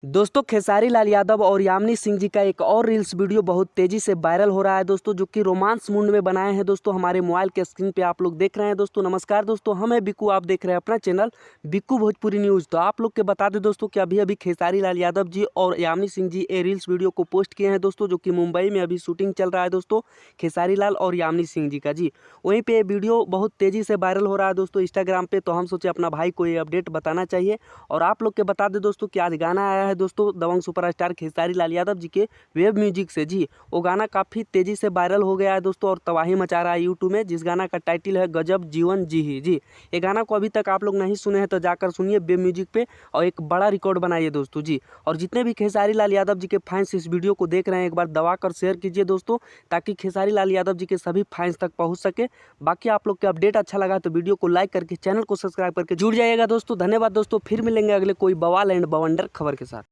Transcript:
दोस्तों खेसारी लाल यादव और यामिनी सिंह जी का एक और रील्स वीडियो बहुत तेजी से वायरल हो रहा है दोस्तों, जो कि रोमांस मूड में बनाए हैं दोस्तों। हमारे मोबाइल के स्क्रीन पे आप लोग देख रहे हैं दोस्तों। नमस्कार दोस्तों, हम है बिक्कू, आप देख रहे हैं अपना चैनल बिक्कू भोजपुरी न्यूज़। तो आप लोग के बता दें दोस्तों कि अभी खेसारी लाल यादव जी और यामिनी सिंह जी ये रील्स वीडियो को पोस्ट किए हैं दोस्तों, जो कि मुंबई में अभी शूटिंग चल रहा है दोस्तों खेसारी लाल और यामिनी सिंह जी का जी। वहीं पे वीडियो बहुत तेजी से वायरल हो रहा है दोस्तों इंस्टाग्राम पे। तो हम सोचे अपना भाई को ये अपडेट बताना चाहिए और आप लोग के बता दें दोस्तों कि आज गाना आया है दोस्तों दबंग सुपरस्टार खेसारी लाल यादव जी के वेब म्यूजिक से जी। वो गाना काफ़ी तेज़ी से वायरल हो गया है दोस्तों और तबाही मचा रहा है यूट्यूब में, जिस गाना का टाइटल है गजब जीवन जी ही जी। ये गाना को अभी तक आप लोग नहीं सुने हैं तो जाकर सुनिए वेब म्यूजिक पे और एक बड़ा रिकॉर्ड बनाइए दोस्तों जी। और जितने भी खेसारी लाल यादव जी के फैंस इस वीडियो को देख रहे हैं, एक बार दबा कर शेयर कीजिए दोस्तों, ताकि खेसारी लाल यादव जी के सभी फैंस तक पहुंच सके। बाकी आप लोग के अपडेट अच्छा लगा तो वीडियो को लाइक करके चैनल को सब्सक्राइब करके जुड़ जाइएगा दोस्तों। धन्यवाद दोस्तों, फिर मिलेंगे अगले कोई बवाल एंड बवंडर खबर के साथ।